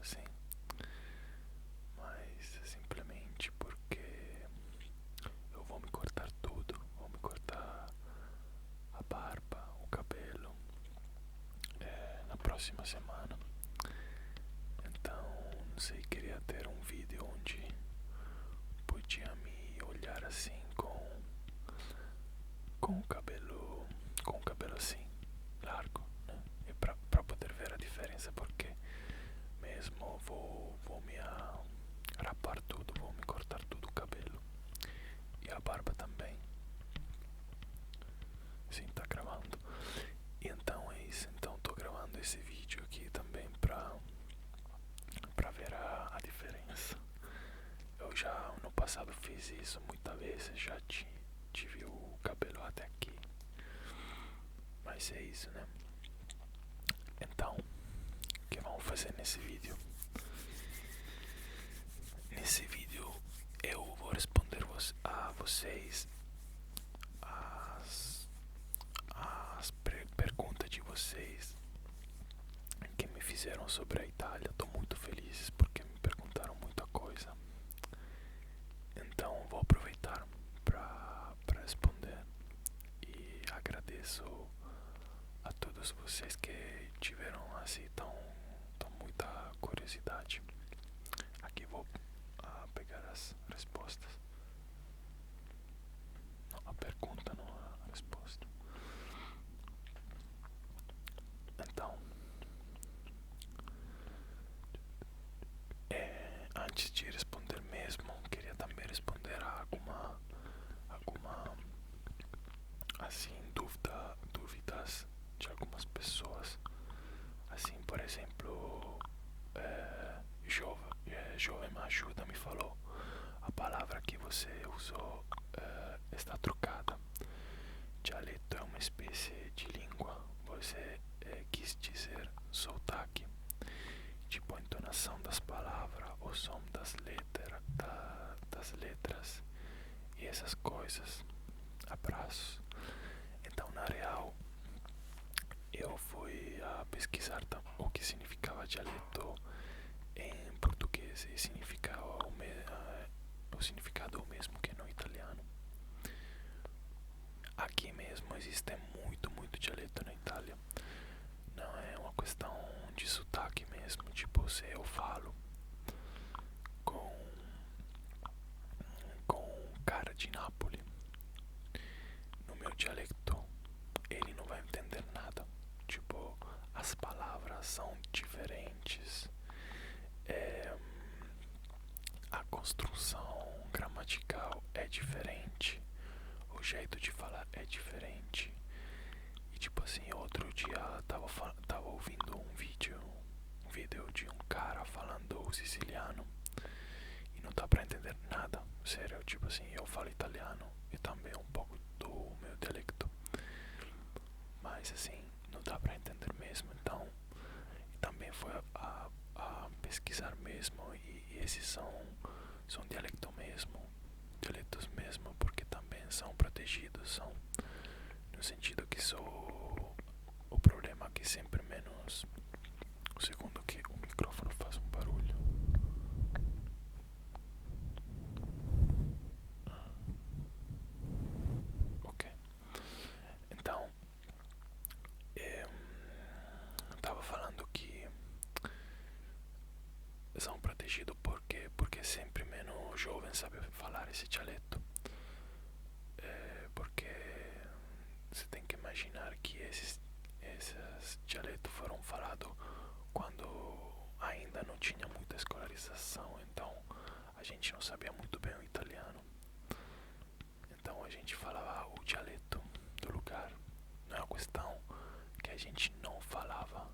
assim, mas simplesmente porque eu vou me cortar tudo, vou me cortar a barba, o cabelo, na próxima semana. Então, não sei, queria ter um vídeo onde podia me olhar assim com o cabelo, assim, largo, né? E pra poder ver a diferença, porque mesmo vou me rapar tudo, vou me cortar tudo o cabelo e a barba também. Sim, tá gravando. E então é isso, então tô gravando esse vídeo aqui também pra ver a diferença. Eu já no passado fiz isso muitas vezes, já tive o cabelo até aqui. Mas é isso, né? Então, o que vamos fazer nesse vídeo? Nesse vídeo eu vou responder a vocês as perguntas de vocês que me fizeram sobre a Itália. Estou muito feliz porque me perguntaram muita coisa. Então vou aproveitar para responder e agradeço a todos vocês que tiveram assim tão muita curiosidade. Aqui vou pegar as respostas. Não, a pergunta, não a resposta. Então, antes de responder mesmo, queria também responder a alguma assim dúvidas de algumas pessoas. Assim, por exemplo, Jovem Ajuda me falou: a palavra que você usou está trocada. Dialeto é uma espécie de língua. Você quis dizer sotaque, tipo a entonação das palavras, o som das letras e essas coisas. Abraços. Então, na real, eu fui a pesquisar o que significava dialeto em português e significava o significado o mesmo que no italiano. Aqui mesmo existe muito dialeto na Itália. Não é uma questão de sotaque mesmo. Tipo, se eu falo com cara de Nápoles, no meu dialecto, ele não vai entender nada. Tipo, as palavras são diferentes, a construção gramatical é diferente, o jeito de falar é diferente. E tipo assim, outro dia tava ouvindo um vídeo de um cara falando siciliano e não dá pra entender nada. Sério, tipo assim, eu falo italiano e também um pouco do meu dialecto, mas assim, não dá pra entender mesmo. Então, também foi a pesquisar mesmo, e esses são dialetos mesmo, porque também são protegidos, são no sentido que o problema é que sempre menos. O segundo que o microfone faz um barulho. Ok. Então, estava falando que são protegidos porque sempre menos jovens sabem falar esse dialeto. Porque você tem que imaginar que esses dialetos foram falados quando ainda não tinha muita escolarização, então a gente não sabia muito bem o italiano. Então a gente falava o dialeto do lugar. Não é uma questão que a gente não falava,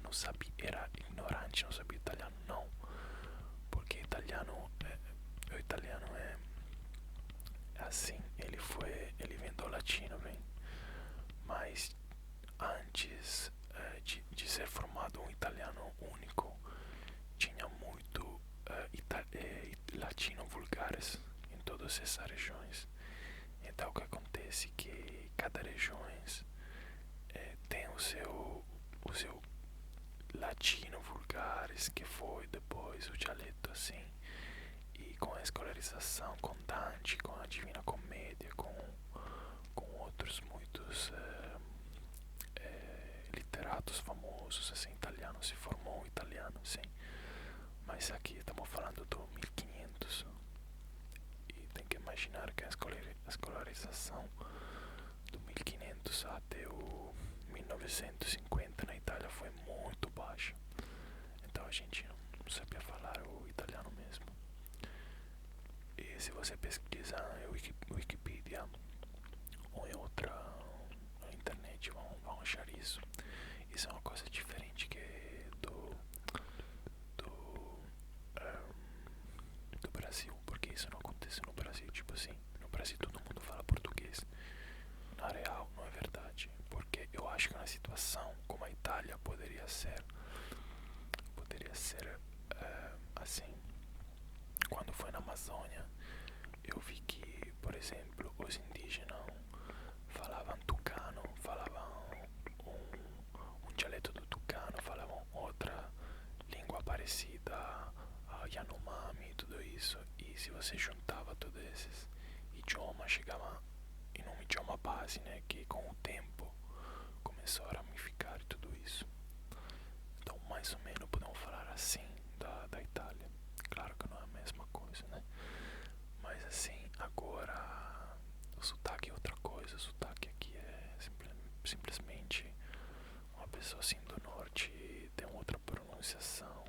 não sabia, era ignorante, não sabia italiano, não. Porque o italiano é assim, ele vem do latino, vem. Mas antes de ser formado um italiano único, tinha muito latino vulgares em todas essas regiões. Então o que acontece é que cada região tem o o seu latino vulgares, que foi depois o dialeto assim, e com a escolarização, com Dante, com a Divina Comédia, com outros muitos literatos famosos, assim, italiano, se formou um italiano, sim. Mas aqui estamos falando do 1500 e tem que imaginar que a escolarização do 1500 até o 1950 na Itália foi muito baixa. Então a gente não sabia falar o italiano mesmo. E se você pesquisar em Wikipedia ou em outra na internet vão achar isso. Isso é uma coisa diferente que do Brasil, porque isso não acontece no Brasil. Tipo assim, no Brasil todo mundo fala português. Na real, não é verdade, porque eu acho que na situação como a Itália poderia ser assim. Quando foi na Amazônia, eu vi que, por exemplo, os indígenas falavam tucano, falavam um dialeto do tucano, falavam outra língua parecida a Yanomami e tudo isso. E se você juntava todos esses idiomas, chegava em um idioma base, né, que com o tempo começou a ramificar e tudo isso. Então, mais ou menos, podemos falar assim da Itália. Claro que não é a mesma coisa, né? Mas assim, agora o sotaque é outra coisa. O sotaque aqui é simplesmente uma pessoa assim do norte tem outra pronunciação,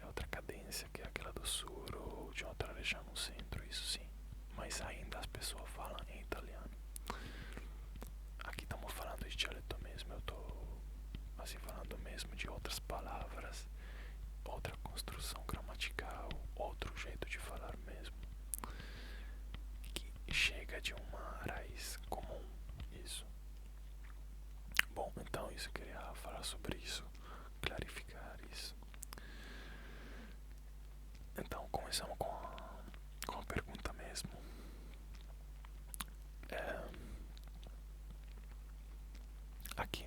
é outra cadência que é aquela do sul ou de outra região no centro, isso sim. Mas ainda as pessoas falam em italiano. Aqui estamos falando de dialeto mesmo, eu tô assim falando mesmo de outras palavras, outra construção gramatical, outro jeito de falar mesmo, que chega de uma raiz comum, isso. Bom, então isso, eu queria falar sobre isso, clarificar isso. Então começamos com a pergunta mesmo. Aqui,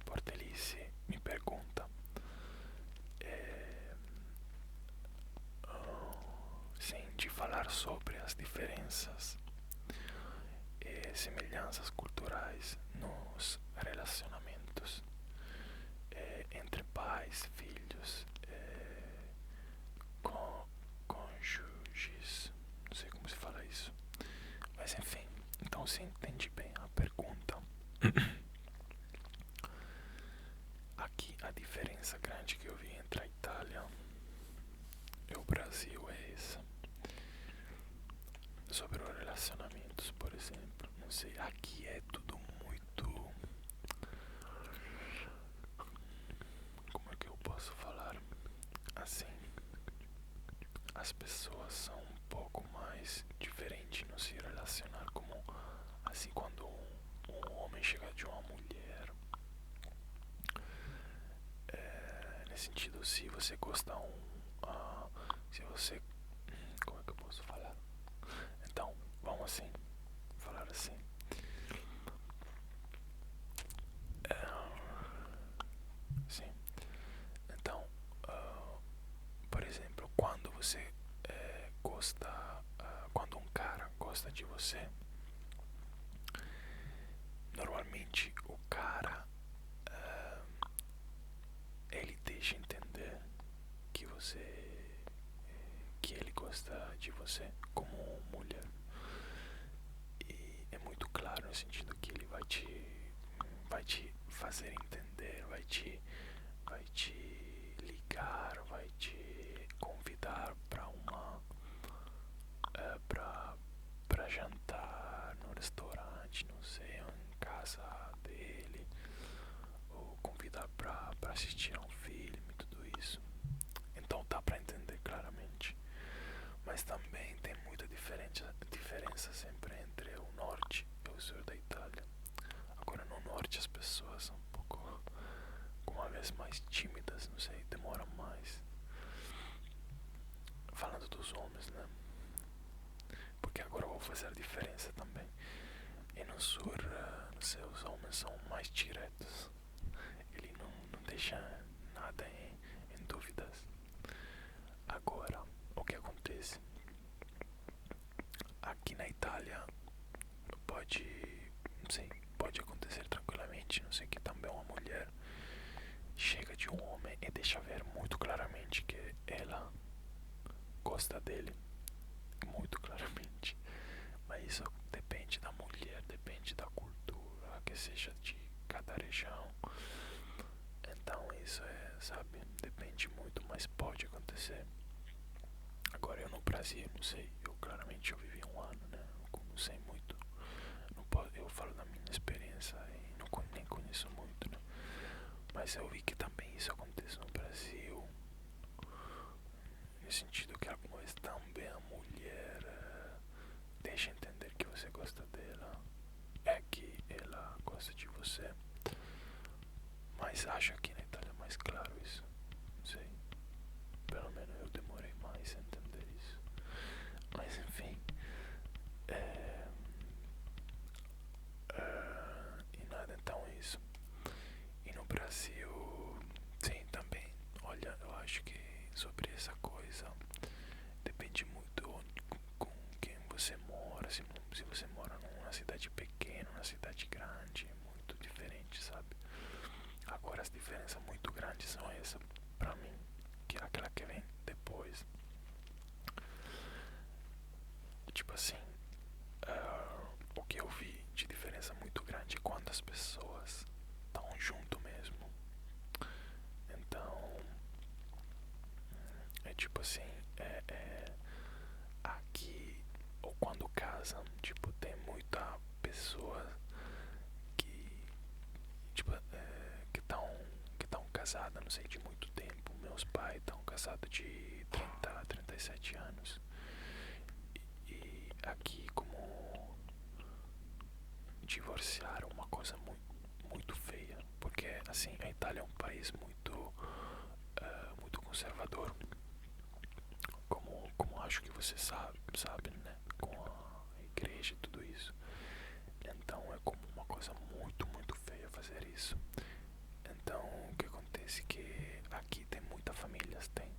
Portelice me pergunta sim, de falar sobre as diferenças e semelhanças culturais nos relacionamentos entre pais, filhos, cônjuges, não sei como se fala isso, mas enfim, então se entende bem a pergunta. Aqui a diferença grande que eu vi entre a Itália e o Brasil é essa. Sobre os relacionamentos, por exemplo, não sei, aqui é tudo muito, como é que eu posso falar assim, as pessoas são um pouco mais diferentes no se relacionar, como assim quando um homem chega de uma mulher, nesse sentido, se você gosta se você, como é que eu posso falar, então vamos assim falar assim, sim. Então, por exemplo, quando você quando um cara gosta de você, normalmente o cara ele deixa entender que que ele gosta de você como mulher, e é muito claro no sentido que ele vai te fazer entender, vai te ligar, vai te convidar para para jantar no restaurante, não sei, ou em casa dele, ou convidar para assistir a um filme, tudo isso. Então dá para entender claramente. Mas também tem muita diferença sempre entre o norte e o sul da Itália. Agora no norte as pessoas são um pouco, uma vez mais tímidas, não sei, demoram mais. Falando dos homens, né? Porque agora eu vou fazer a diferença também. E no Mansur, não sei, os homens são mais diretos. Ele não deixa nada em dúvidas. Agora, o que acontece? Aqui na Itália pode, não sei, pode acontecer tranquilamente, não sei, que também uma mulher chega de um homem e deixa ver muito claramente que ela gosta dele, muito claramente. Mas isso depende da mulher, depende da cultura, que seja de cada região. Então isso sabe, depende muito, mas pode acontecer. Agora eu no Brasil, não sei, eu claramente eu vivi um ano, né? Não sei muito. Não posso, eu falo da minha experiência e nem conheço muito, né? Mas eu vi que também isso acontece no Brasil. No sentido que alguma vez também a mulher deixa entender que você gosta dela. É que ela gosta de você. Mas acho que na Itália é mais claro isso. Não sei. Pelo menos eu demorei mais a entender isso. Mas enfim. E nada, então é isso. E no Brasil, sim, também. Olha, eu acho que sobre essa coisa depende muito com quem você mora. Se você mora numa cidade pequena, numa cidade grande, é muito diferente, sabe? Agora as diferenças muito grandes são essas pra mim, que é aquela que vem depois. Tipo assim, o que eu vi de diferença muito grande é quando as pessoas estão junto mesmo. Então, é tipo assim, aqui, ou quando casam, tipo, tem muita pessoa que, tipo, que estão casadas, não sei, de muito tempo. Meus pais estão casados de 30 a 37 anos. E aqui, como divorciar é uma coisa muito, muito feia, porque assim, a Itália é um país muito, muito conservador, como acho que você sabe, né, com a igreja e tudo isso. Então é como uma coisa muito, muito feia fazer isso. Então o que acontece é que aqui tem muitas famílias, tem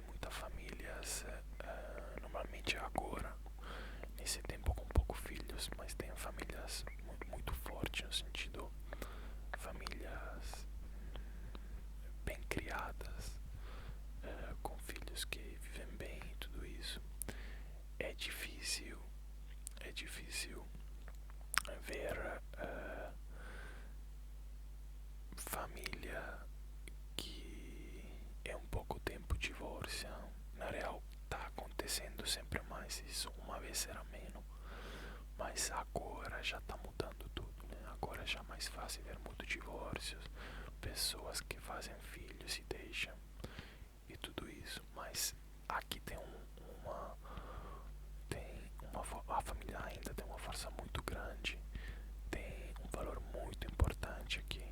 muitas famílias, normalmente agora, nesse tempo com poucos filhos, mas tem famílias muito, muito fortes no sentido, famílias bem criadas, com filhos que vivem bem e tudo isso. É difícil, é difícil ver família que é um pouco tempo divórcio. Na real, tá acontecendo sempre mais isso. Uma vez era menos, mas agora já tá mudando tudo, né? Agora já é mais fácil ver muito divórcios, pessoas que fazem filhos e deixam e tudo isso. Mas aqui a família ainda tem uma força muito grande, tem um valor muito importante aqui.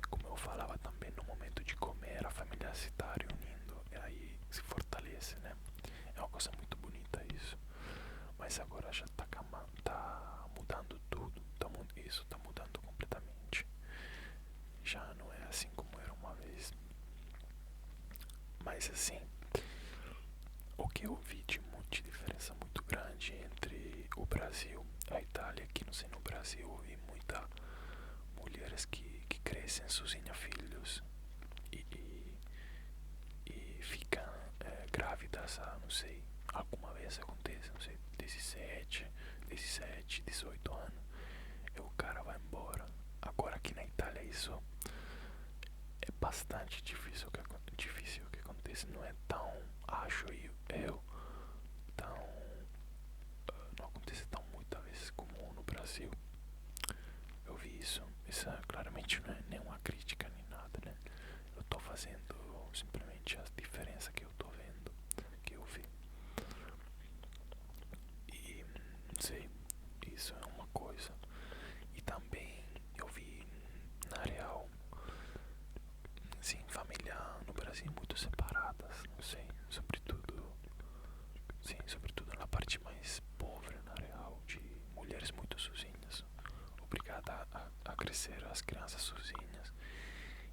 Como eu falava também, no momento de comer, a família se está reunindo e aí se fortalece, né? É uma coisa muito bonita isso. Mas agora já tá mudando tudo, isso tá mudando completamente. Já não é assim como era uma vez. Mas assim, o que eu vi de diferença muito grande entre o Brasil e a Itália, que não sei, no Brasil eu vi muitas mulheres que crescem sozinhas filhos e ficam grávidas, não sei, alguma vez acontece, não sei, 17, 18 anos, e o cara vai embora. Agora aqui na Itália isso é bastante difícil que acontece, não é tão, acho eu tão, não acontece tão muitas vezes como no Brasil. Eu vi isso claramente não é nenhuma crítica nem nada, né? Eu tô fazendo simplesmente as diferenças que eu tô vendo, que eu vi. E não sei, isso é uma coisa. E também eu vi na real, sim, família no Brasil muito separadas, não sei, sobretudo crescer as crianças sozinhas.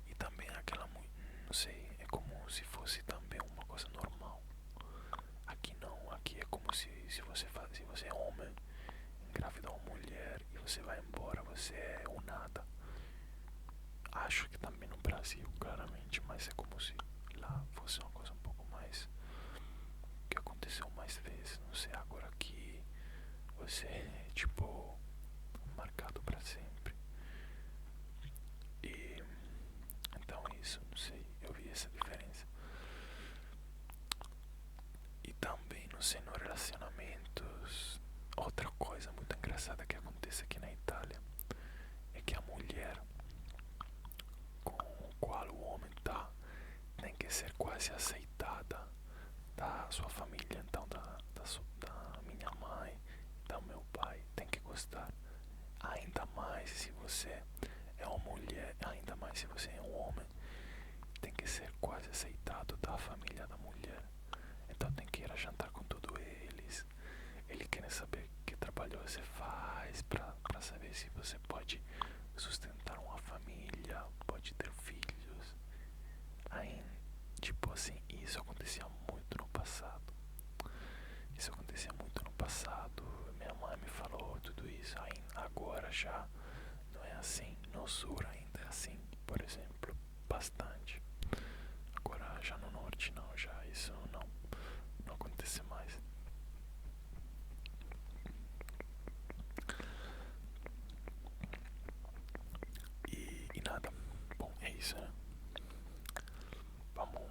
E também aquela, não sei, é como se fosse também uma coisa normal. Aqui não, aqui é como se você faz, se você é homem, engravida uma mulher e você vai embora, você é o nada. Acho que também no Brasil, claramente, mas é como se lá fosse uma coisa um pouco mais que aconteceu mais vezes. Não sei, agora aqui você é tipo marcado pra sempre. E então isso, não sei, eu vi essa diferença. E também, não sei, nos relacionamentos, outra coisa muito engraçada que acontece aqui na Itália é que a mulher com a qual o homem tá tem que ser quase aceitada da sua família, então da minha mãe, do meu pai, tem que gostar. Ainda mais se você é uma mulher, ainda mais se você é um homem, tem que ser quase aceitado da família da mulher. Então tem que ir a jantar com todos eles. Ele quer saber que trabalho você faz pra saber se você pode sustentar uma família, pode ter filhos. Aí, tipo assim, isso acontecia muito no passado. Isso acontecia muito no passado. Minha mãe me falou tudo isso. Aí, agora já não é assim. No sul ainda é assim, por exemplo, bastante. Agora já no norte não, já isso não acontece mais. E nada. Bom, é isso, né? Vamos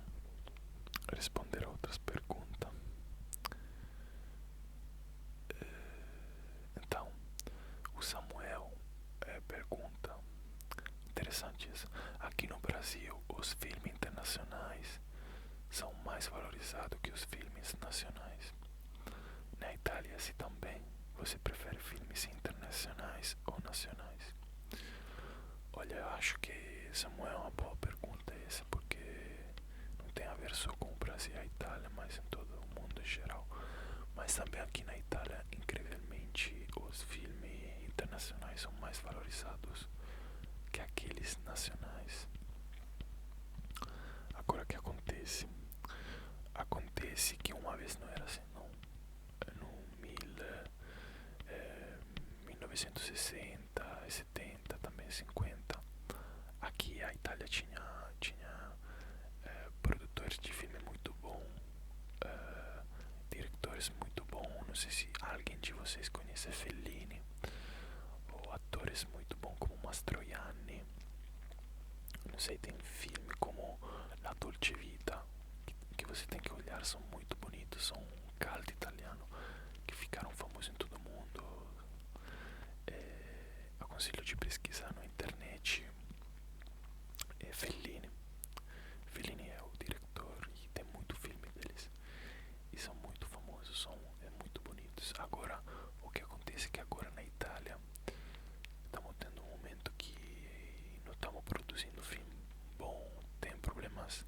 responder a outras perguntas. Então, o Samuel pergunta, interessante isso. Aqui no Brasil, os filmes internacionais são mais valorizados que os filmes nacionais. Na Itália, assim também. Você prefere filmes internacionais ou nacionais? Olha, eu acho que Samuel é uma boa pergunta essa, porque não tem a ver só com o Brasil e a Itália, mas em todo o mundo em geral. Mas também aqui na Itália, incrivelmente, os filmes internacionais são mais valorizados que aqueles nacionais. Agora o que acontece? Acontece que uma vez não era assim, não. No 1960, 70, também 50, aqui a Itália tinha produtores de filme muito bom, diretores muito bons. Não sei se alguém de vocês conhece Fellini, ou atores muito bons como Mastroianni. Não sei, tem filme como La Dolce Vita que você tem que olhar, são muito bonitos, são um cult italiano que ficaram famosos em todo o mundo. Aconselho de pesquisar na internet. Fellini. Fellini é o diretor e tem muito filme deles. E são muito famosos, são muito bonitos. Agora, o que acontece é que agora na Itália estamos tendo um momento que não estamos produzindo filme bom, tem problemas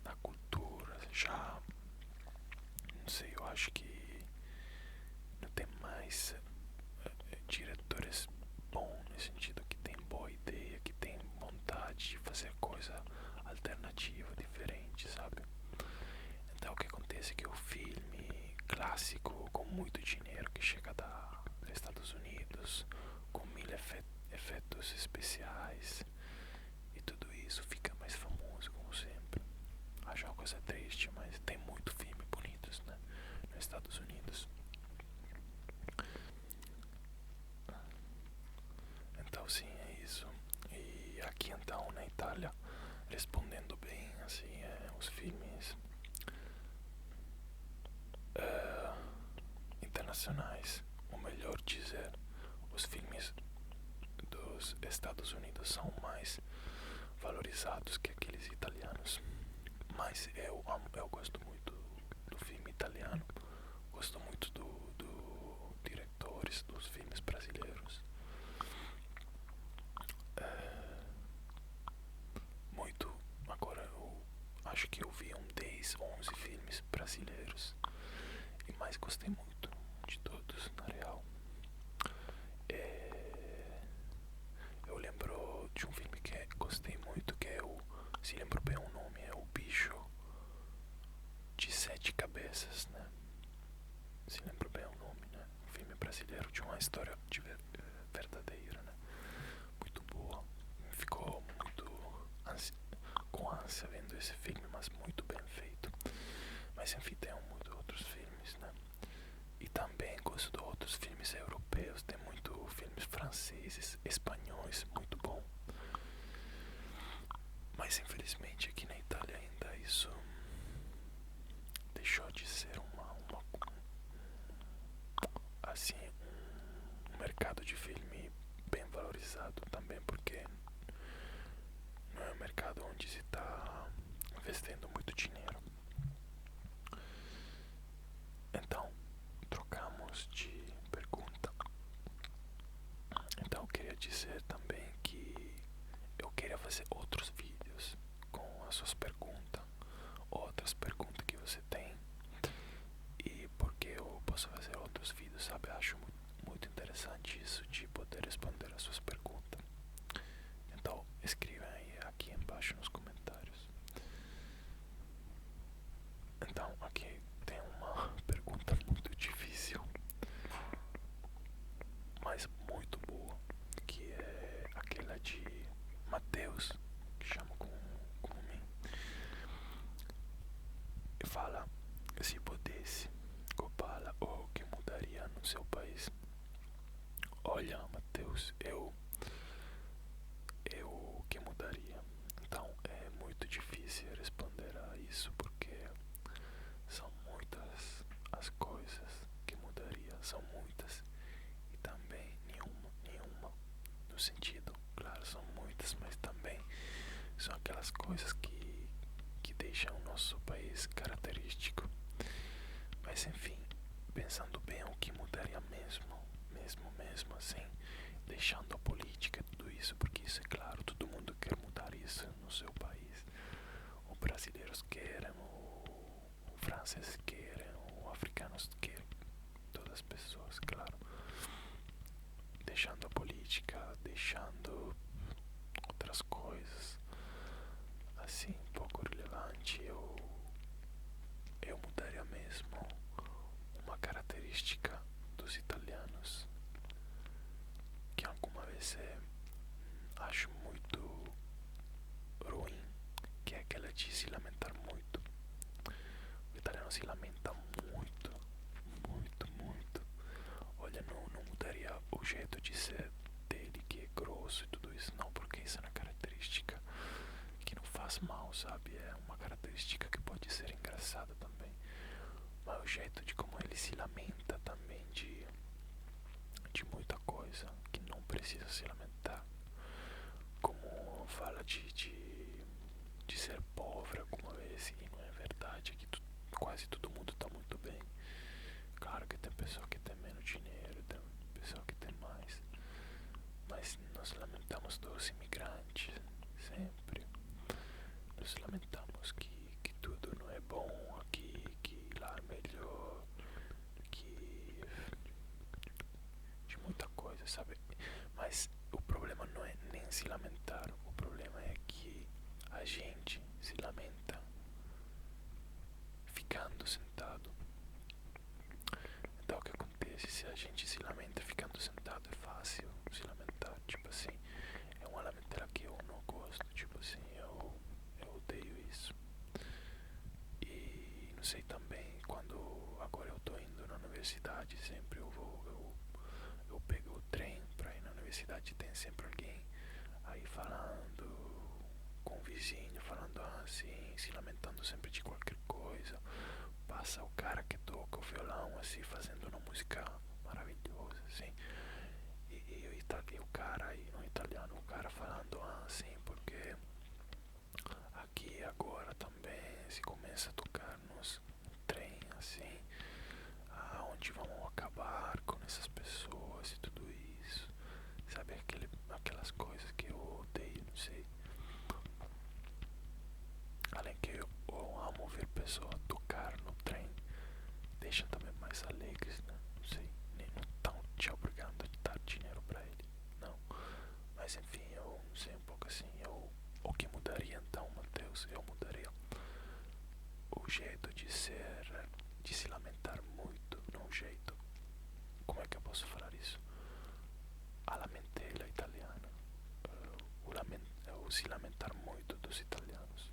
na cultura, já não sei, eu acho que não tem mais diretores bons, no sentido que tem boa ideia, que tem vontade de fazer coisa alternativa, diferente, sabe? Então o que acontece é que o filme clássico com muito dinheiro que chega dos Estados Unidos, com mil efeitos especiais e tudo isso, fica mais famoso como sempre. Acho uma coisa triste, mas tem muito filme bonitos, né, nos Estados Unidos. Então sim, é isso. E aqui então na Itália, respondendo bem, assim, os filmes internacionais, ou melhor dizer, os filmes dos Estados Unidos são mais valorizados que aqueles italianos. Mas eu gosto muito do filme italiano, gosto muito do diretores dos filmes brasileiros. Muito. Agora eu acho que eu vi 10, 11 filmes brasileiros e mais gostei muito de todos, na real. Eu lembro experiência vendo esse filme, mas muito bem feito. Mas enfim, tem muitos outros filmes, né? E também gosto de outros filmes europeus, tem muitos filmes franceses, espanhóis, muito bom. Mas infelizmente aqui na Itália ainda isso deixou de ser assim, um mercado de filme bem valorizado também, porque não é um mercado onde se está investindo muito dinheiro. Então, trocamos de pergunta. Então, eu queria dizer também que eu queria fazer outros vídeos com as suas perguntas, outras perguntas que você tem, e porque eu posso fazer outros vídeos, sabe? Eu acho muito interessante isso de poder responder as suas perguntas. Então, escreva aí aqui embaixo nos comentários. Então, aqui tem uma pergunta muito difícil, mas muito boa, que é aquela de Matheus, que chama como mim, e fala: se pudesse, Copala, o que mudaria no seu país? Olha, Matheus, eu que mudaria. Então é muito difícil responder a isso, porque são muitas as coisas que mudaria, são muitas, e também nenhuma no sentido, claro, são muitas, mas também são aquelas coisas que deixam o nosso país característico. Mas enfim, pensando bem, o que mudaria mesmo assim, deixando a política e tudo isso, porque isso é claro, todo mundo quer mudar isso no seu país. Os brasileiros querem, os franceses querem, os africanos querem, todas as pessoas, claro. Deixando a política, deixando outras coisas assim, pouco relevante, eu mudaria mesmo uma característica dos italianos, que alguma vez acho muito ruim, que é aquela de se lamentar muito. O italiano se lamenta muito, muito. Olha, não mudaria o jeito de ser dele, que é grosso e tudo isso, não, porque isso é uma característica que não faz mal, sabe? É uma característica que pode ser engraçada também. Mas o jeito de como ele se lamenta também de muita coisa que não precisa se lamentar. Como fala de ser pobre alguma vez, e não é verdade, que quase todo mundo está muito bem. Claro que tem pessoa que tem menos dinheiro, tem pessoa que tem mais, mas nós lamentamos dos imigrantes, sempre. Nos lamentamos que tudo não é bom aqui, que lá é melhor, que de muita coisa, sabe? Mas o problema não é nem se lamentar, o problema é que a gente se lamenta ficando sentado. Então o que acontece? Se a gente se lamenta ficando sentado, é fácil se lamentar, tipo assim, é uma lamenteira que eu não gosto, tipo assim, eu odeio isso. E não sei também, quando agora eu tô indo na universidade, sempre eu pego o trem pra ir na universidade, tem sempre alguém aí falando com o vizinho, falando assim, se lamentando sempre de qualquer coisa. Passa o cara que toca o violão assim, fazendo uma música maravilhosa assim, e o cara aí no italiano, o cara falando assim, porque aqui agora também se começa a tocar nos trem assim, aonde vão acabar com essas pessoas e tudo isso, sabe, aquelas coisas que eu odeio, não sei. Além que eu amo ver pessoas tocar no trem, deixa também mais alegres, né? Não sei, nem não tão te obrigando a dar dinheiro pra ele, não. Mas enfim, eu não sei, um pouco assim, o que mudaria então, Matheus? Eu mudaria o jeito de ser, de se lamentar muito, não o jeito, como é que eu posso falar isso? A lamentela italiana, o se lamentar muito dos italianos.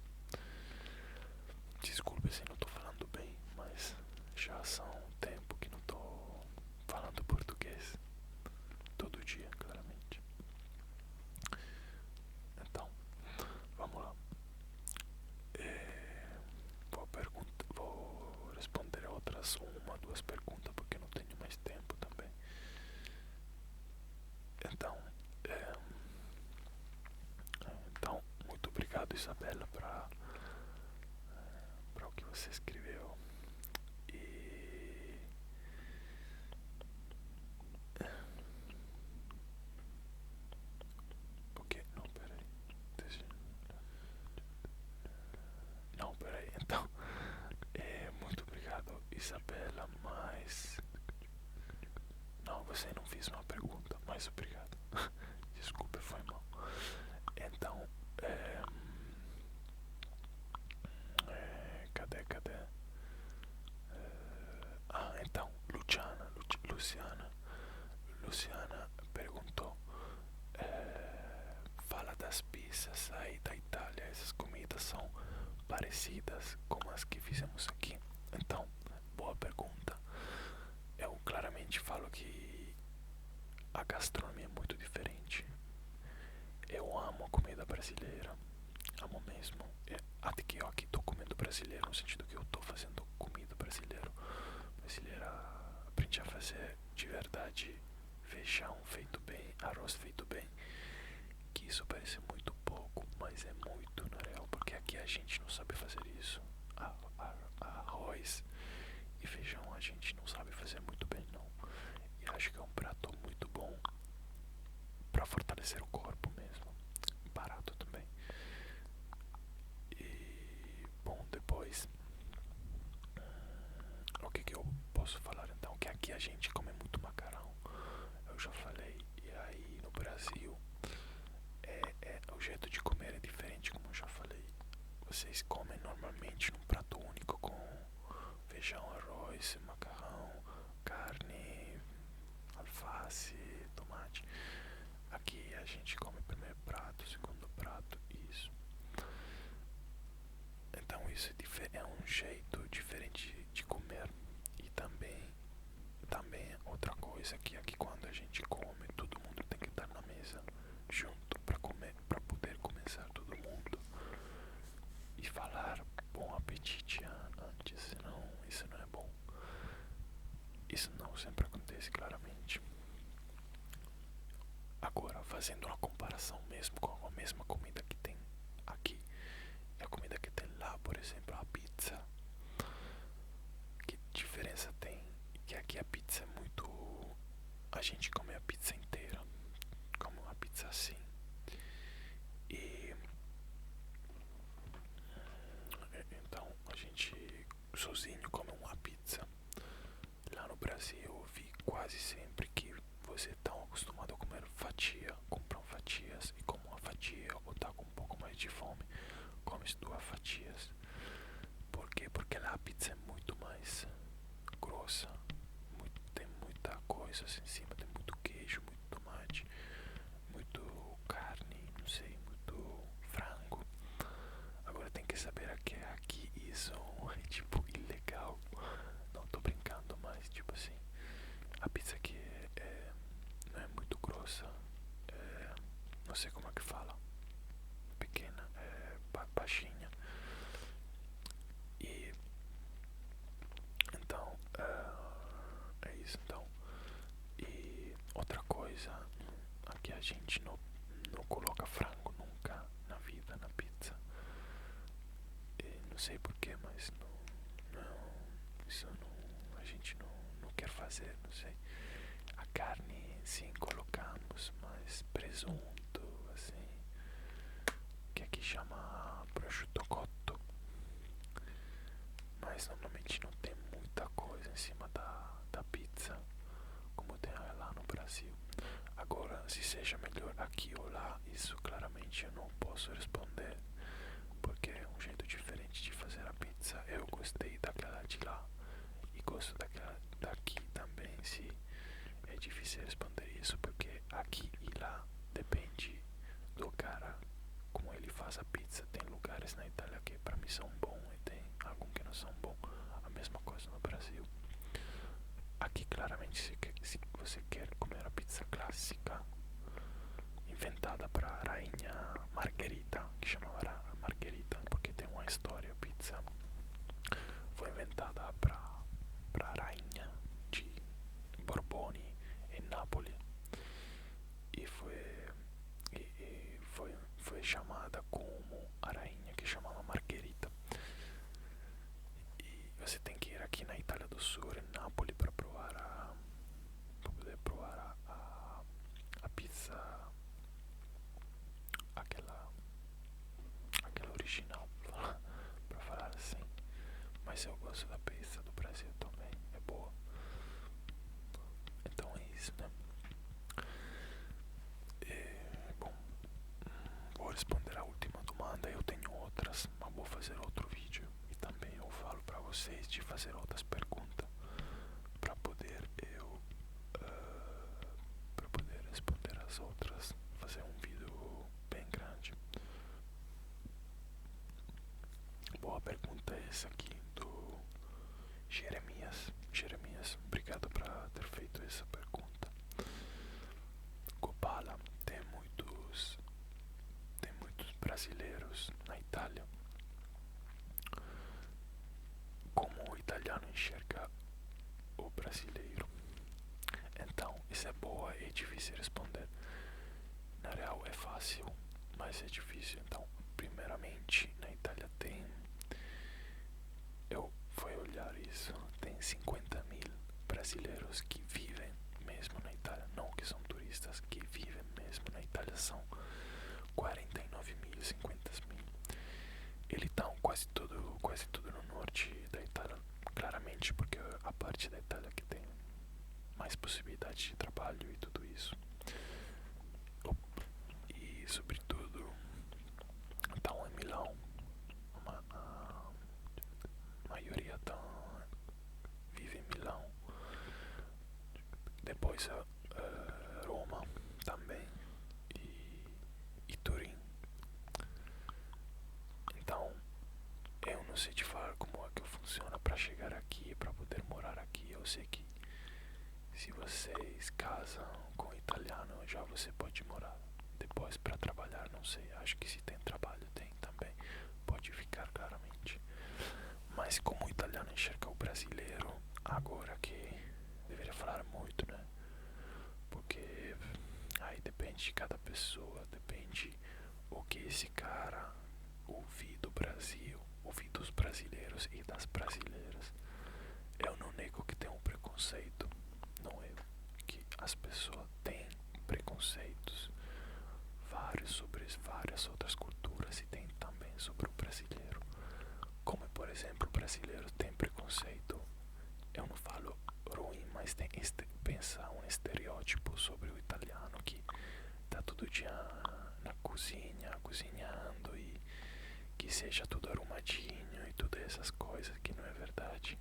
você escreveu. E ok, não, peraí. Não, peraí, então. Muito obrigado, Isabela, mas não, você não fez uma pergunta, mas obrigado. Desculpa, foi mal. Então, cadê? Então, Luciana perguntou, fala das pizzas aí da Itália, essas comidas são parecidas com as que fizemos aqui? Então, boa pergunta. Eu claramente falo que a gastronomia é muito diferente. Eu amo a comida brasileira, amo mesmo. Até que eu aqui tô comendo brasileiro, no sentido que eu tô fazendo comida brasileira. Aprendi a fazer de verdade feijão feito bem, arroz feito bem. Que isso parece muito pouco, mas é muito na real, porque aqui a gente não sabe fazer isso. Arroz e feijão a gente não sabe fazer muito bem, não. E acho que é um prato muito bom para fortalecer o corpo mesmo, barato também. E bom, depois o que eu posso falar então? Que aqui a gente come muito macarrão, eu já falei. E aí no Brasil o jeito de comer é diferente, como eu já falei. Vocês comem normalmente num prato único com feijão, arroz, macarrão, carne, alface, tomate. Aqui a gente come primeiro prato, segundo prato, isso. Então isso é um jeito diferente de comer. E também outra coisa que aqui quando a gente come, todo mundo tem que estar na mesa junto para comer, para poder começar todo mundo e falar bom apetite antes, senão isso não é bom. Isso não sempre acontece claramente. Agora, fazendo uma comparação mesmo com a mesma comida que tem aqui e a comida que tem lá, por exemplo, a pizza, que diferença tem? Que aqui a pizza é muito... A gente come a pizza inteira, come uma pizza assim. E então a gente sozinho come uma pizza. Lá no Brasil eu vi quase sempre que você está acostumado a comer fatia, compram fatias e como uma fatia ou tá com um pouco mais de fome, come duas fatias. Por quê? Porque lá a pizza é muito mais grossa, tem muita coisa assim em cima, tem muito queijo, muito tomate, muito carne, não sei, muito frango. Agora tem que saber que aqui isso é tipo ilegal. Não tô brincando, mas tipo assim, a pizza aqui não é muito grossa, não sei como é que fala, pequena, baixinha. E então é isso então. E outra coisa, aqui a gente não coloca frango nunca na vida na pizza. E não sei porquê, mas isso não, a gente não quer fazer, não sei. A carne sim colocamos, mas presunto, assim, que aqui chama prosciutto cotto, mas normalmente não tem muita coisa em cima da pizza, como tem lá no Brasil. Agora, se seja melhor aqui ou lá, isso claramente eu não posso responder, porque é um jeito diferente de fazer a pizza. Eu gostei daquela de lá e gosto daquela daqui também. Se é difícil responder isso, porque aqui e lá depende do cara como ele faz a pizza. Tem lugares na Itália que pra mim são bons e tem alguns que não são bons. A mesma coisa no Brasil. Aqui claramente se você quer comer a pizza clássica inventada para a rainha Margherita, que chamava Margherita porque tem uma história. A pizza foi inventada para a rainha de Borbone em Nápoles e foi chamada como a rainha que chamava Margherita. do Sul, em Nápoles, para provar para poder provar a pizza, aquela original, para falar assim. Mas eu gosto da pizza do Brasil também, é boa. Então é isso, né? Bom, vou responder a última demanda. Eu tenho outras, mas vou fazer outro vídeo. E também eu falo para vocês de fazer outras perguntas para poder para poder responder as outras. Fazer um vídeo bem grande. Boa pergunta é essa aqui do Jeremias. Jeremias, obrigado por ter feito essa pergunta. Copala, tem muitos brasileiros na Itália. Como o italiano enxerga o brasileiro? Então, isso é boa e difícil responder. Na real é fácil, mas é difícil. Então, primeiramente, na Itália eu fui olhar isso, tem 50.000 brasileiros que vivem mesmo na Itália, não que são turistas, que vivem mesmo na Itália. São 49.000, 50.000. Eles estão quase tudo no norte da Itália, claramente, porque a parte da Itália que tem mais possibilidade de trabalho e tudo isso. E sobretudo estão em Milão. A maioria vive em Milão. Depois Roma também e Turim. Então eu não sei te falar como é que funciona para chegar aqui, para poder morar aqui. Eu sei que se vocês casam com italiano, já você pode morar. Depois para trabalhar, não sei. Acho que se tem trabalho, tem também. Pode ficar claramente. Mas como o italiano enxerga o brasileiro, agora que deveria falar muito, né? Porque aí depende de cada pessoa, depende o que esse cara ouvir do Brasil, ouvir dos brasileiros e das brasileiras. Eu não nego que tem um preconceito, não é que as pessoas têm preconceitos vários sobre várias outras culturas e tem também sobre o brasileiro. Como por exemplo, o brasileiro tem preconceito, eu não falo ruim, mas tem pensar um estereótipo sobre o italiano que tá todo dia na cozinha, cozinhando e que seja tudo arrumadinho e todas essas coisas, que não é verdade.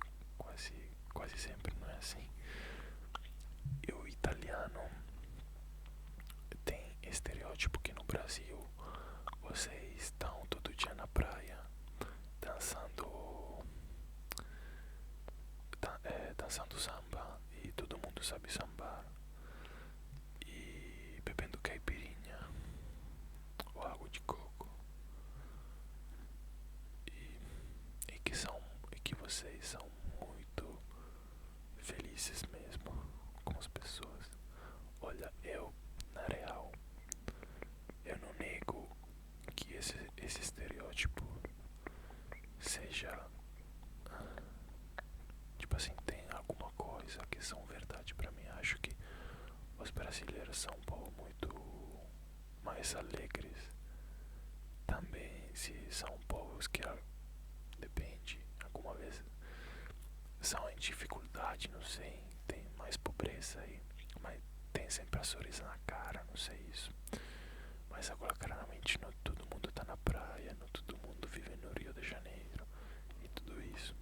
Quase sempre não é assim. E o italiano tem estereótipo que no Brasil vocês estão todo dia na praia dançando samba e todo mundo sabe sambar e bebendo caipirinha ou água de coco e que vocês são muito felizes mesmo com as pessoas. Olha, eu na real eu não nego que esse estereótipo seja tipo assim, tem alguma coisa que são verdade pra mim. Acho que os brasileiros são um povo muito mais alegres. Também se são povos que depende, alguma vez são em dificuldade, não sei, tem mais pobreza aí, mas tem sempre a sorriso na cara, não sei isso. Mas agora claramente não todo mundo tá na praia, não todo mundo vive no Rio de Janeiro e tudo isso.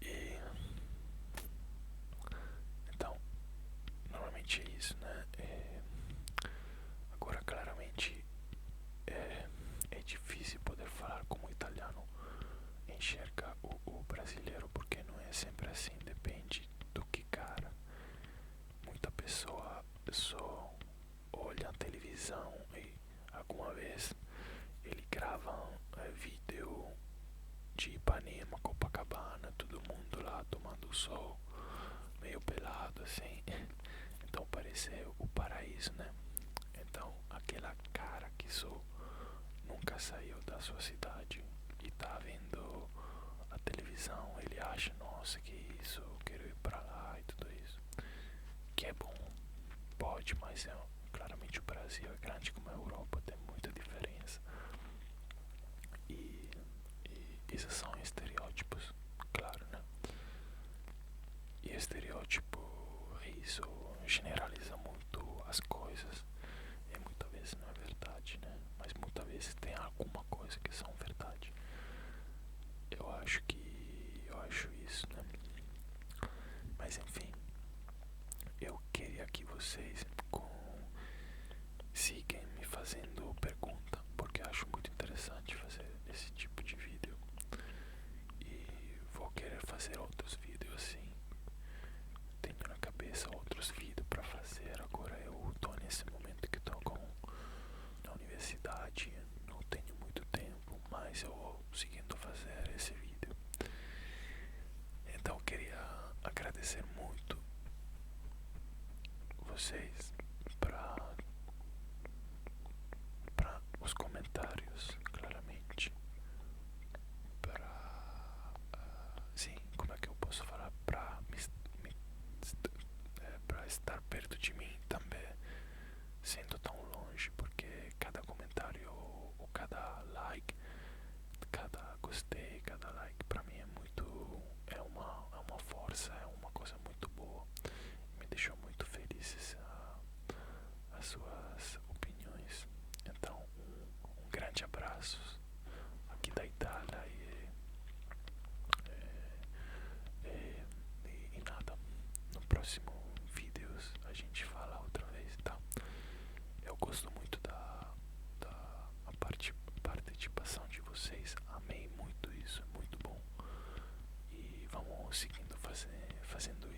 E então, normalmente é isso, né? Agora claramente é difícil poder falar como o italiano enxerga o brasileiro, porque não é sempre assim, depende do que cara. Muita pessoa só olha a televisão e alguma vez ele grava vídeo de Ipanema, Copacabana, todo mundo lá tomando sol, meio pelado assim. Então parece o paraíso, né? Então aquela cara que nunca saiu da sua cidade e tá vendo a televisão televisão, ele acha, nossa, que isso, eu quero ir pra lá e tudo isso. Que é bom, pode, mas claramente o Brasil é grande como a Europa, tem muita diferença. E, e esses são estereótipos, claro, né? E estereótipo, isso generaliza muito as coisas. E muitas vezes não é verdade, né? Mas muitas vezes tem alguma coisa que são verdade. Eu acho isso, né? Mas enfim, eu queria que vocês sigam me fazendo pergunta, porque eu acho muito interessante fazer esse tipo de vídeo. E vou querer fazer outros vídeos assim. Tenho na cabeça outros vídeos para fazer. Agora eu tô nesse momento que tô na universidade, não tenho muito tempo, mas eu vou seguindo fazer esse vídeo. Então eu queria agradecer muito vocês para os comentários, claramente, para sim, como é que eu posso falar, para para estar perto de mim também, sendo tão longe, porque cada comentário ou cada like, cada gostei, cada like para mim é muito, é uma força, é uma coisa muito boa, me deixou muito feliz as suas opiniões. Então um grande abraço aqui da Itália e nada, no próximo vídeos a gente fala outra vez, tá? Eu gosto muito da participação de vocês, amei muito isso, é muito bom. E vamos seguindo fazendo